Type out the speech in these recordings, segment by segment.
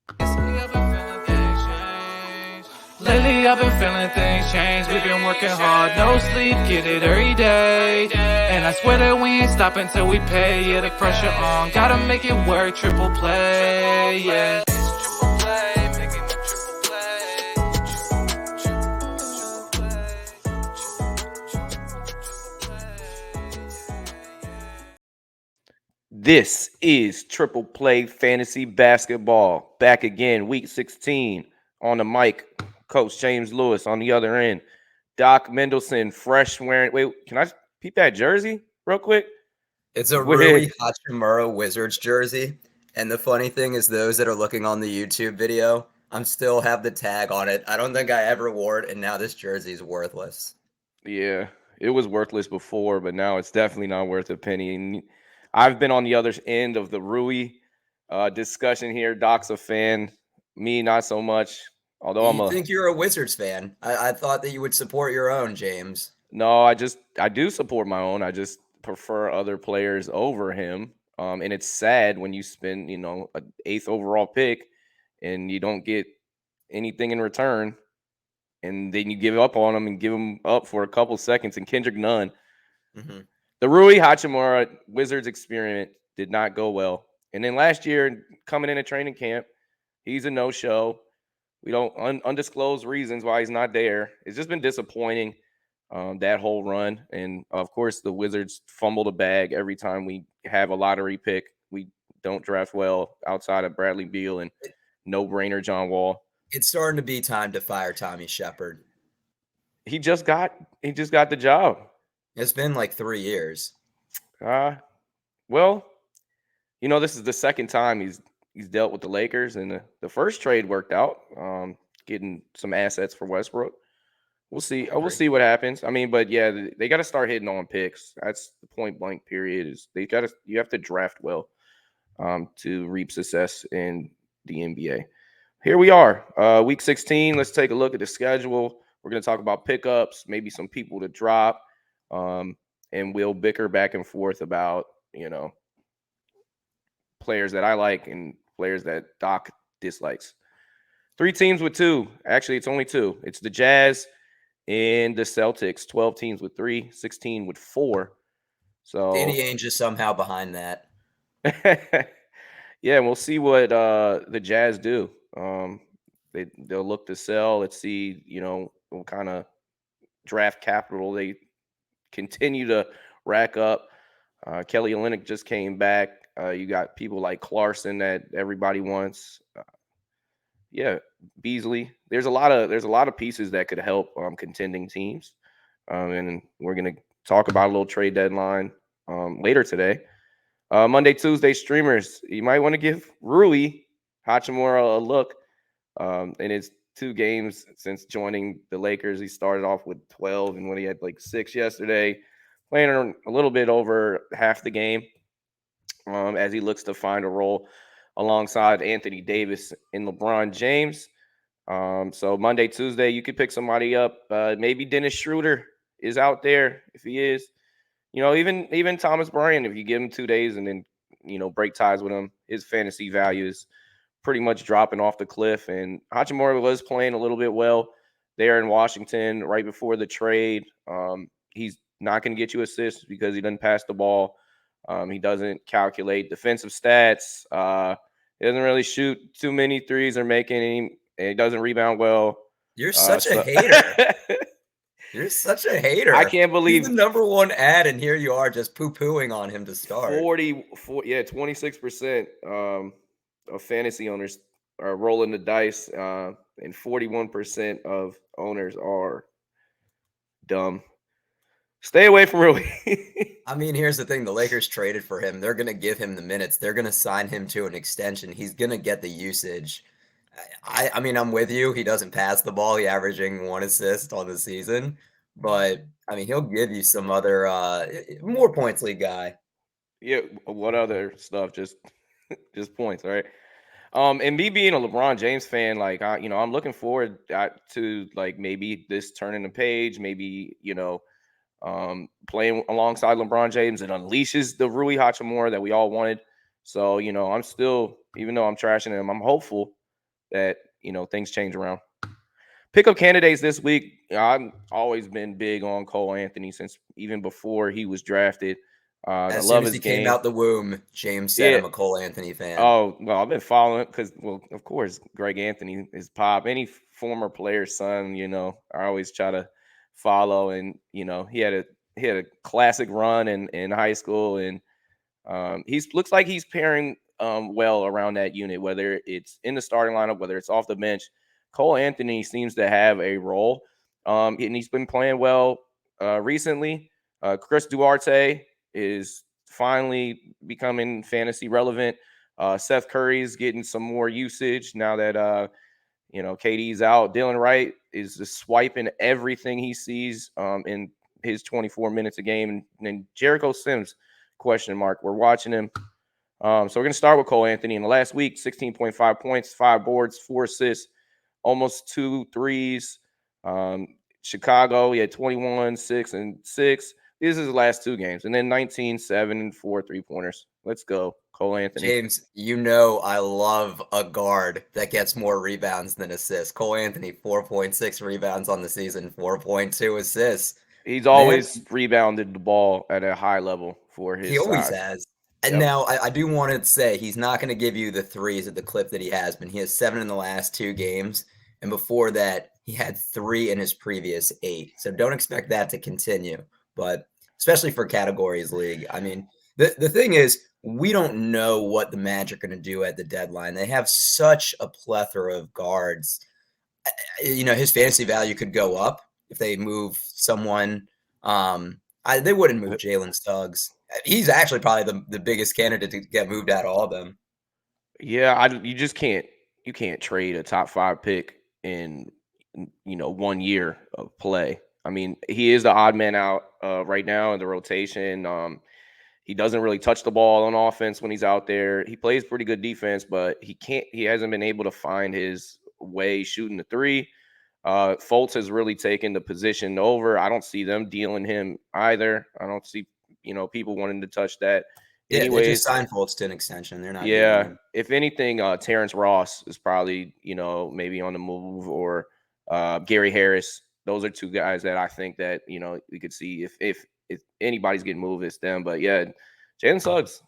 Lately I've been feeling things change. We've been working hard, no sleep, get it every day. And I swear that we ain't stopping till we pay. Yeah, the pressure on, gotta make it work. Triple play, yeah. This is Triple Play Fantasy Basketball. Back again, week 16. On the mic, Coach James Lewis on the other end. Doc Mendelson, fresh wearing. Wait, can I peep that jersey real quick? It's a Rui Hachimura Wizards jersey. And the funny thing is, those that are looking on the YouTube video, I'm still have the tag on it. I don't think I ever wore it, and now this jersey is worthless. Yeah, it was worthless before, but now it's definitely not worth a penny. And I've been on the other end of the Rui discussion here. Doc's a fan, me not so much. Although You think you're a Wizards fan? I thought that you would support your own, James. No, I do support my own. I just prefer other players over him. And it's sad when you spend, an 8th overall pick and you don't get anything in return, and then you give up on him and give him up for a couple seconds. And Kendrick Nunn, the Rui Hachimura Wizards experiment did not go well. And then last year, coming into training camp, he's a no-show. We don't undisclosed reasons why he's not there. It's just been disappointing. That whole run. And of course, the Wizards fumble the bag every time we have a lottery pick. We don't draft well outside of Bradley Beal and no-brainer John Wall. It's starting to be time to fire Tommy Shepard. He just got the job. It's been like 3 years. Well, this is the second time he's dealt with the Lakers, and the first trade worked out, getting some assets for Westbrook. We'll see. We'll see what happens. I mean, but yeah, they got to start hitting on picks. That's the point blank period. Is you have to draft well to reap success in the NBA. Here we are, week 16. Let's take a look at the schedule. We're going to talk about pickups, maybe some people to drop, and we'll bicker back and forth about players that I like and players that Doc dislikes. 3 teams with 2. Actually, it's only 2. It's the Jazz and the Celtics. 12 teams with 3, 16 with 4. So Danny Ainge is somehow behind that. Yeah, and we'll see what the Jazz do. They'll look to sell. Let's see, what kind of draft capital they continue to rack up. Kelly Olynyk just came back. You got people like Clarkson that everybody wants. Beasley. There's a lot of pieces that could help contending teams, and we're gonna talk about a little trade deadline later today. Monday, Tuesday streamers. You might want to give Rui Hachimura a look. In his 2 games since joining the Lakers, he started off with 12, and when he had like 6 yesterday, playing a little bit over half the game, as he looks to find a role alongside Anthony Davis and LeBron James. So Monday, Tuesday, you could pick somebody up. Maybe Dennis Schroeder is out there. If he is, even Thomas Bryant, if you give him 2 days and then, break ties with him, his fantasy value is pretty much dropping off the cliff. And Hachimura was playing a little bit well there in Washington right before the trade. He's not going to get you assists because he doesn't pass the ball. He doesn't calculate defensive stats. He doesn't really shoot too many threes or make any. And he doesn't rebound well. You're such a hater. You're such a hater. I can't believe he's the number 1 ad, and here you are just poo-pooing on him to start. 26% of fantasy owners are rolling the dice, and 41% of owners are dumb. Stay away from Rui. I mean, here's the thing. The Lakers traded for him. They're going to give him the minutes. They're going to sign him to an extension. He's going to get the usage. I mean, I'm with you. He doesn't pass the ball. He's averaging 1 assist on the season. But, I mean, he'll give you some other more points league guy. Yeah, what other stuff? Just points, all right? And me being a LeBron James fan, like, I'm looking forward to, like, maybe this turning the page, maybe, playing alongside LeBron James and unleashes the Rui Hachimura that we all wanted. So, I'm still, even though I'm trashing him, I'm hopeful that, things change around. Pickup candidates this week. I've always been big on Cole Anthony since even before he was drafted. I As soon love as his he came game. out the womb, James said Yeah. I'm a Cole Anthony fan. Oh, well, I've been following because, of course, Greg Anthony is pop. Any former player's son, I always try to follow. And, he had a classic run in high school. And looks like he's pairing well around that unit, whether it's in the starting lineup, whether it's off the bench. Cole Anthony seems to have a role, and he's been playing well recently. Chris Duarte is finally becoming fantasy relevant. Seth Curry's getting some more usage now that KD's out. Delon Wright is just swiping everything he sees in his 24 minutes a game. And then Jericho Sims, question mark. We're watching him. So we're going to start with Cole Anthony. In the last week, 16.5 points, 5 boards, 4 assists, almost 2 threes. Chicago, he had 21, 6, and 6. These are the last 2 games. And then 19, 7, and 4 3-pointers. Let's go, Cole Anthony. James, I love a guard that gets more rebounds than assists. Cole Anthony, 4.6 rebounds on the season, 4.2 assists. He's always rebounded the ball at a high level for his size. He always has. And now I do want to say he's not going to give you the threes at the clip that he has been. He has 7 in the last 2 games. And before that, he had 3 in his previous 8. So don't expect that to continue. But especially for categories league. I mean, the thing is, we don't know what the Magic are going to do at the deadline. They have such a plethora of guards. His fantasy value could go up if they move someone. They wouldn't move Jalen Suggs. He's actually probably the biggest candidate to get moved out of all of them. Yeah, you just can't. You can't trade a top 5 pick in 1 year of play. I mean, he is the odd man out right now in the rotation. He doesn't really touch the ball on offense when he's out there. He plays pretty good defense, but he hasn't been able to find his way shooting the 3. Fultz has really taken the position over. I don't see them dealing him either. I don't see, people wanting to touch that. Yeah, Anyways, they just signed Fultz to an extension. They're not. Yeah, if anything, Terrence Ross is probably, maybe on the move, or Gary Harris. Those are 2 guys that I think that, we could see if anybody's getting moved, it's them. But yeah, Jalen Suggs,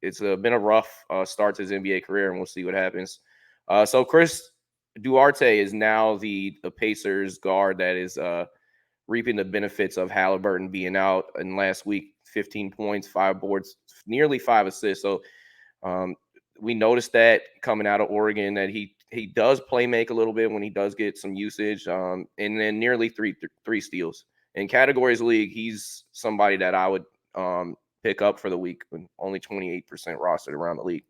it's been a rough start to his NBA career, and we'll see what happens. So Chris Duarte is now the Pacers guard that is reaping the benefits of Haliburton being out. And last week, 15 points, 5 boards, nearly 5 assists. So we noticed that coming out of Oregon, that he does play make a little bit when he does get some usage, and then nearly three steals. In categories league, he's somebody that I would pick up for the week, with only 28% rostered around the league.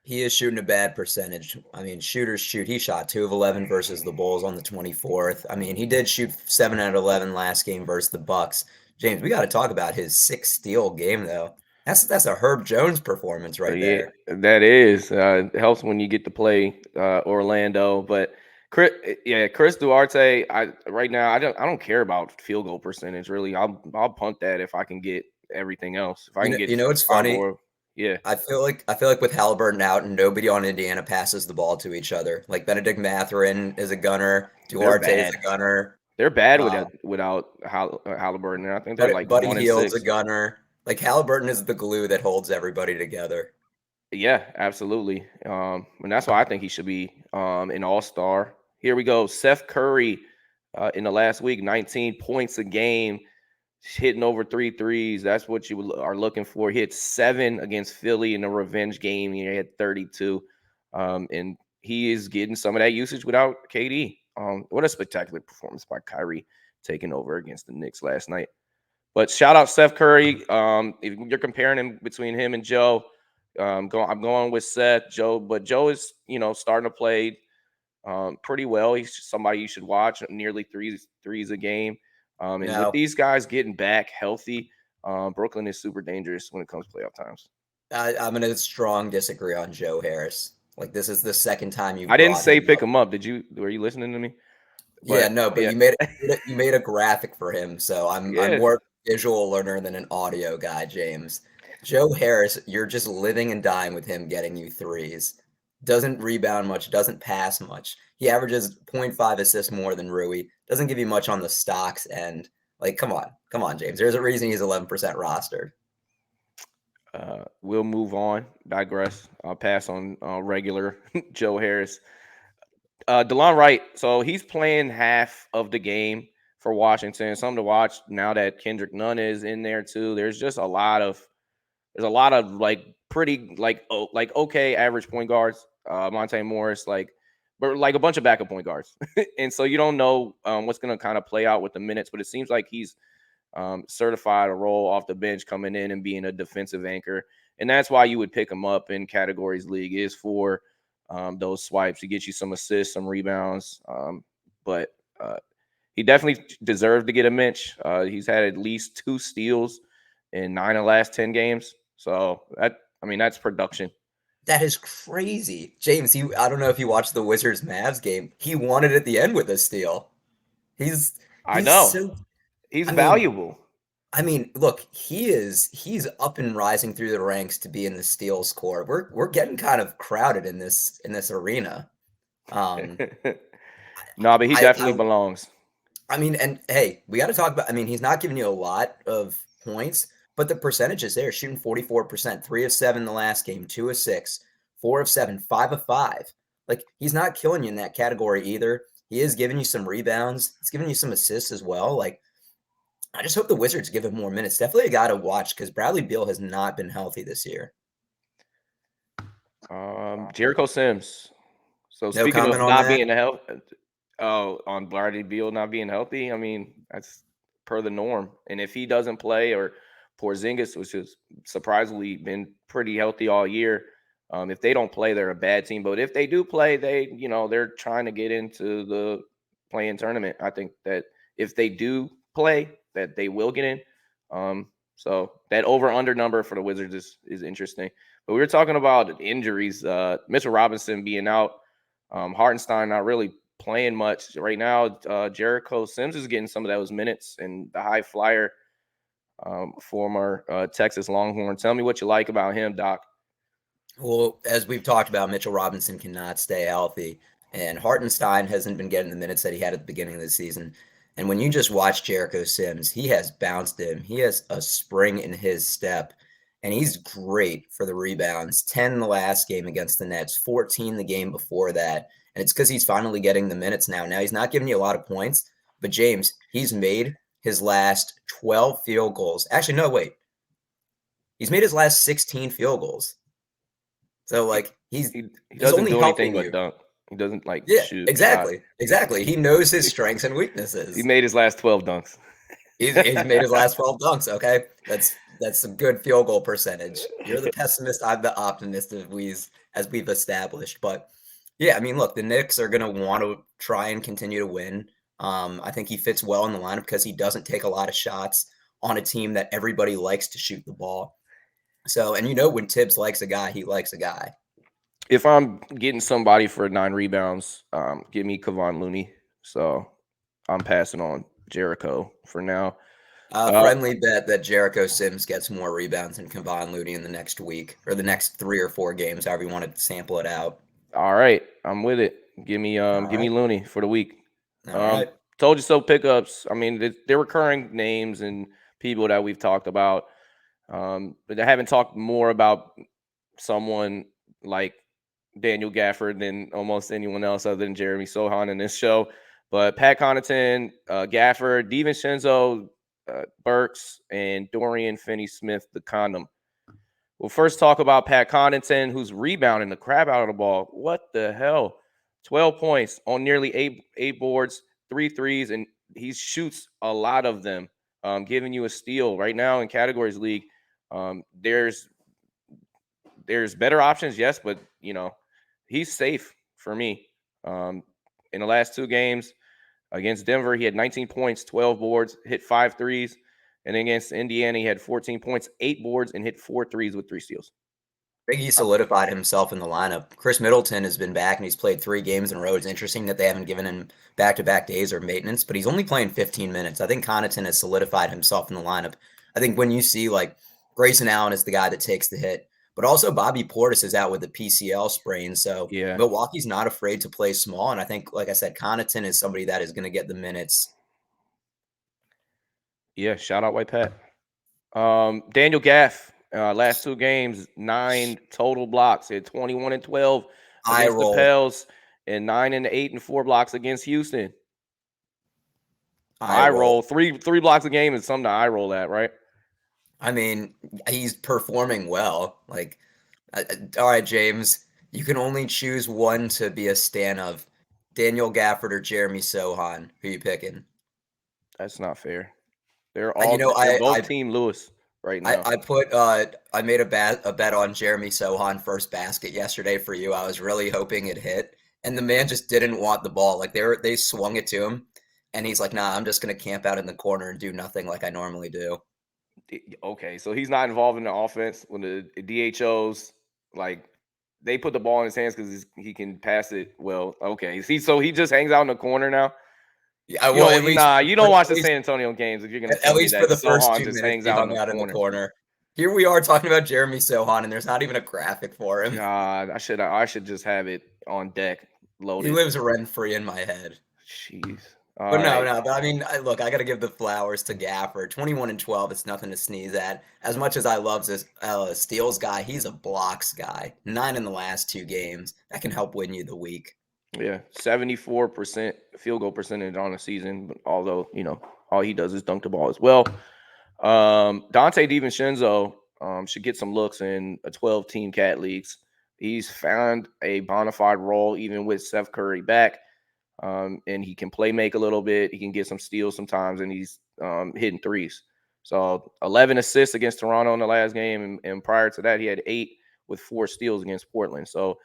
He is shooting a bad percentage. I mean, shooters shoot. He shot 2 of 11 versus the Bulls on the 24th. I mean, he did shoot 7 out of 11 last game versus the Bucks. James, we got to talk about his 6 steal game, though. That's a Herb Jones performance right there. That is. It helps when you get to play Orlando. But Chris Duarte, right now I don't care about field goal percentage really. I'll punt that if I can get everything else. If I can get, it's funny. Yeah, I feel like with Haliburton out and nobody on Indiana passes the ball to each other. Like Benedict Mathurin is a gunner, Duarte is a gunner. They're bad without Haliburton. I think they're like Buddy 1 and Hield's 6. a gunner. Like Haliburton is the glue that holds everybody together. Yeah, absolutely. And that's why I think he should be an all-star. Here we go. Seth Curry in the last week, 19 points a game, hitting over 3 threes. That's what you are looking for. He hit 7 against Philly in a revenge game. He had 32. And he is getting some of that usage without KD. What a spectacular performance by Kyrie taking over against the Knicks last night. But shout out Seth Curry. If you're comparing him between him and Joe, I'm going with Seth. But Joe is, starting to play pretty well. He's somebody you should watch. Nearly threes a game. With these guys getting back healthy, Brooklyn is super dangerous when it comes to playoff times. I'm going to strong disagree on Joe Harris. Like, this is the second time I didn't say pick him up. Were you listening to me? But you made a graphic for him, so I'm more of a visual learner than an audio guy, James. Joe Harris, you're just living and dying with him getting you threes. doesn't rebound much, doesn't pass much. He averages 0.5 assists more than Rui. Doesn't give you much on the stocks end. Like, come on, James. There's a reason he's 11% rostered. We'll move on. Digress. I'll pass on regular Joe Harris. Delon Wright. So he's playing half of the game for Washington. Something to watch now that Kendrick Nunn is in there too. There's a lot of like pretty like okay average point guards. Monte Morris, but like a bunch of backup point guards, and so you don't know what's going to kind of play out with the minutes. But it seems like he's certified a role off the bench coming in and being a defensive anchor. And that's why you would pick him up in categories league is for those swipes to get you some assists, some rebounds. But he definitely deserved to get a mention. He's had at least 2 steals in 9 of the last 10 games. So that's production. That is crazy. James, I don't know if you watched the Wizards Mavs game. He won it at the end with a steal. I know. So, he's valuable. Look, he's up and rising through the ranks to be in the steals core. We're getting kind of crowded in this arena. No, but he definitely belongs. And hey, we got to talk about, he's not giving you a lot of points, but the percentage is there, shooting 44%, 3 of 7 in the last game, 2 of 6, 4 of 7, 5 of 5. Like, he's not killing you in that category either. He is giving you some rebounds. He's giving you some assists as well. Like, I just hope the Wizards give him more minutes. Definitely a guy to watch because Bradley Beal has not been healthy this year. Jericho Sims. So speaking of not being healthy, on Bradley Beal not being healthy, that's per the norm. And if he doesn't play, or Porzingis, which has surprisingly been pretty healthy all year, if they don't play, they're a bad team. But if they do play, they're trying to get into the play-in tournament. I think that if they do play, that they will get in. So that over-under number for the Wizards is interesting. But we were talking about injuries. Mitchell Robinson being out. Hartenstein not really playing much right now. Jericho Sims is getting some of those minutes, and the high flyer, former Texas Longhorn. Tell me what you like about him, Doc. Well, as we've talked about, Mitchell Robinson cannot stay healthy, and Hartenstein hasn't been getting the minutes that he had at the beginning of the season. And when you just watch Jericho Sims, he has bounced him. He has a spring in his step, and he's great for the rebounds. 10 in the last game against the Nets, 14 the game before that. And it's because he's finally getting the minutes now. Now, he's not giving you a lot of points, but James, he's made his last 12 field goals. Actually, no, wait. He's made his last 16 field goals. So, like, he doesn't do anything but dunk. He doesn't shoot. Exactly. He knows his strengths and weaknesses. He made his last 12 dunks. He's made his last 12 dunks. Okay, that's a good field goal percentage. You're the pessimist. I'm the optimist, as we've established. But yeah, look, the Knicks are going to want to try and continue to win. I think he fits well in the lineup because he doesn't take a lot of shots on a team that everybody likes to shoot the ball. So, and when Tibbs likes a guy, he likes a guy. If I'm getting somebody for 9 rebounds, give me Kevon Looney. So I'm passing on Jericho for now. Friendly bet that Jericho Sims gets more rebounds than Kevon Looney in the next week or the next 3 or 4 games, however you want to sample it out. All right, I'm with it. Give me Looney for the week. All right. Told you so pickups. They're recurring names and people that we've talked about. But I haven't talked more about someone like Daniel Gafford than almost anyone else other than Jeremy Sohan in this show. But Pat Connaughton, Gafford, DiVincenzo, Burks, and Dorian Finney-Smith, the condom. We'll first talk about Pat Connaughton, who's rebounding the crap out of the ball. What the hell? 12 points on nearly 8 boards, 3 threes, and he shoots a lot of them, giving you a steal. Right now in Categories League, there's better options, yes, but, he's safe for me. In the last 2 games against Denver, he had 19 points, 12 boards, hit 5 threes. And against Indiana, he had 14 points, 8 boards, and hit 4 threes with 3 steals. I think he solidified himself in the lineup. Chris Middleton has been back, and he's played 3 games in a row. It's interesting that they haven't given him back-to-back days or maintenance, but he's only playing 15 minutes. I think Connaughton has solidified himself in the lineup. I think when you see, Grayson Allen is the guy that takes the hit, But also Bobby Portis is out with a PCL sprain, so Yeah. Milwaukee's not afraid to play small. And I think, like I said, Connaughton is somebody that is going to get the minutes. Yeah, shout out White Pat. Daniel Gaff, last 2 games, 9 total blocks at 21 and 12 Eye against the roll. Pels, and 9 and 8 and 4 blocks against Houston. Eye roll. Three blocks a game is something to eye roll at, right? I mean, he's performing well. Like, all right, James, you can only choose one to be a stan of: Daniel Gafford or Jeremy Sohan. Who you picking? That's not fair. They're both Team Lewis right now. I made a bet on Jeremy Sohan first basket yesterday for you. I was really hoping it hit, and the man just didn't want the ball. Like they swung it to him, and he's like, "Nah, I'm just gonna camp out in the corner and do nothing like I normally do." Okay, so he's not involved in the offense when the DHOs, like, they put the ball in his hands because he can pass it well. Okay, so he just hangs out in the corner now. Yeah, You don't watch the San Antonio games if you're going to tell me that for the first Sohan 2 just minutes hangs he out hung out in the corner. Here we are talking about Jeremy Sohan, and there's not even a graphic for him. God, I should just have it on deck loaded. He lives rent-free in my head. Jeez. But no. But I mean, look, I got to give the flowers to Gafford. 21 and 12, it's nothing to sneeze at. As much as I love this steals guy, he's a blocks guy. 9 in the last 2 games. That can help win you the week. Yeah, 74% field goal percentage on the season. But although, all he does is dunk the ball as well. Donte DiVincenzo should get some looks in a 12-team cat leagues. He's found a bona fide role even with Seth Curry back. And he can play make a little bit. He can get some steals sometimes, and he's hitting threes. So 11 assists against Toronto in the last game, and prior to that, he had 8 with 4 steals against Portland. So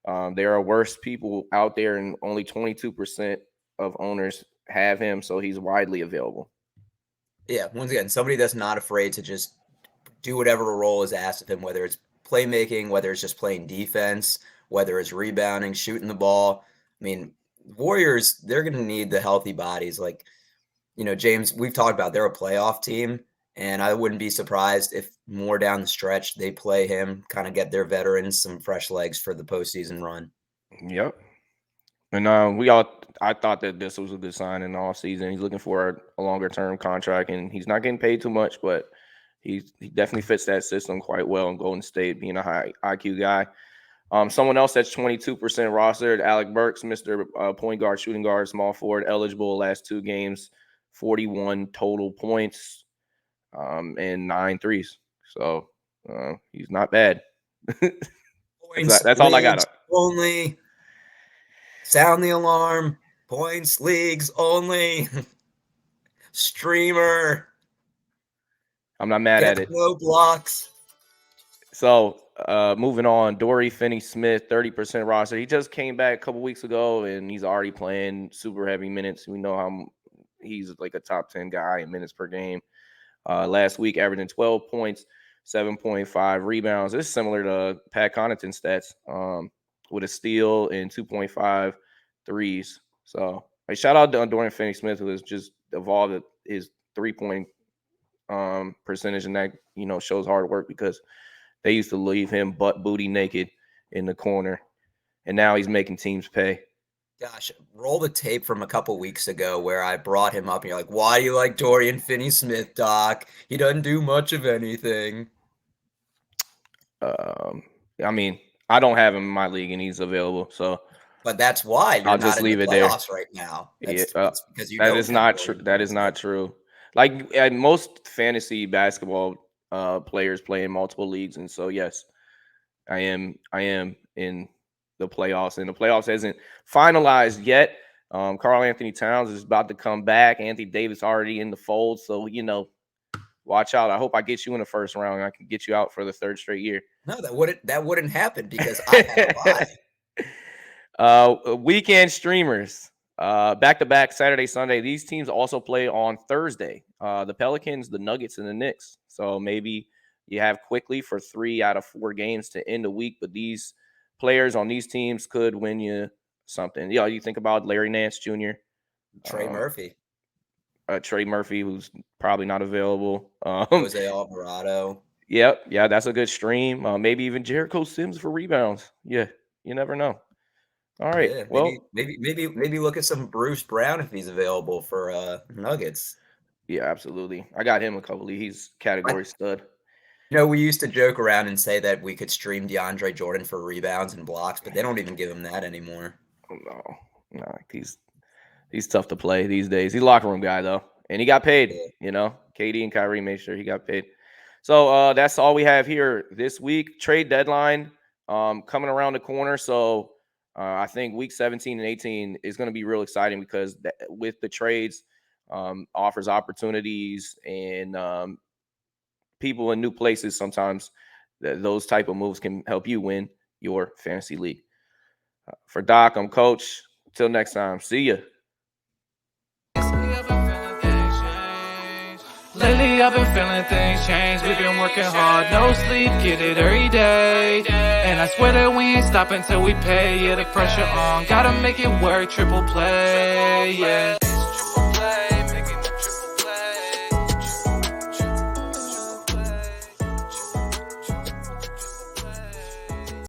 there are worse people out there, and only 22% of owners have him, so he's widely available. Yeah, once again, somebody that's not afraid to just do whatever role is asked of him, whether it's playmaking, whether it's just playing defense, whether it's rebounding, shooting the ball. I mean, Warriors, they're going to need the healthy bodies. Like, James, we've talked about they're a playoff team, and I wouldn't be surprised if more down the stretch they play him, kind of get their veterans some fresh legs for the postseason run. Yep. And I thought that this was a good sign in the offseason. He's looking for a longer-term contract, and he's not getting paid too much, but he definitely fits that system quite well in Golden State, being a high IQ guy. Someone else that's 22% rostered, Alec Burks, Mr. Point guard, shooting guard, small forward, eligible last 2 games, 41 total points, and 9 threes. So he's not bad. That's all I got. Only sound the alarm. Points leagues only. Streamer. I'm not mad at it. No blocks. So moving on, Dorian Finney-Smith, 30% roster. He just came back a couple weeks ago, and he's already playing super heavy minutes. We know how he's like a top 10 guy in minutes per game. Last week, averaging 12 points, 7.5 rebounds. This is similar to Pat Connaughton stats, with a steal and 2.5 threes. So shout out to Dorian Finney-Smith, who has just evolved his 3-point percentage, and that shows hard work, because they used to leave him butt booty naked in the corner, and now he's making teams pay. Gosh, roll the tape from a couple weeks ago where I brought him up, and you're like, "Why do you like Dorian Finney-Smith, Doc? He doesn't do much of anything." I mean, I don't have him in my league, and he's available, so. But that's why I'll just leave it there right now. It's because that is not true. That is not true. Like, most fantasy basketball players play in multiple leagues, and so yes, I am in the playoffs, and the playoffs hasn't finalized yet. Karl Anthony Towns is about to come back. Anthony Davis already in the fold, so watch out. I hope I get you in the first round, and I can get you out for the 3rd straight year. No, that wouldn't happen, because I have a bye. Weekend streamers, back-to-back Saturday, Sunday. These teams also play on Thursday. The Pelicans, the Nuggets, and the Knicks. So maybe you have quickly for 3 out of 4 games to end the week, but these players on these teams could win you something. You think about Larry Nance Jr., Trey Murphy, who's probably not available. Jose Alvarado. Yep. Yeah, that's a good stream. Maybe even Jericho Sims for rebounds. Yeah, you never know. All right. Yeah, Well, maybe look at some Bruce Brown if he's available for Nuggets. yeah, absolutely. I got him a couple. He's category stud. We used to joke around and say that we could stream DeAndre Jordan for rebounds and blocks, but they don't even give him that anymore. No, he's tough to play these days. He's a locker room guy though, and he got paid. Yeah. KD and Kyrie made sure he got paid. So that's all we have here this week. Trade deadline coming around the corner. So I think week 17 and 18 is going to be real exciting because with the trades offers opportunities and people in new places. Sometimes those type of moves can help you win your fantasy league. For Doc, I'm Coach. Till next time. See ya. Lately I've been feeling things change. We've been working hard, no sleep, get it every day. And I swear that we ain't stopping till we pay. Yeah, the pressure on, gotta make it work, triple play, yeah.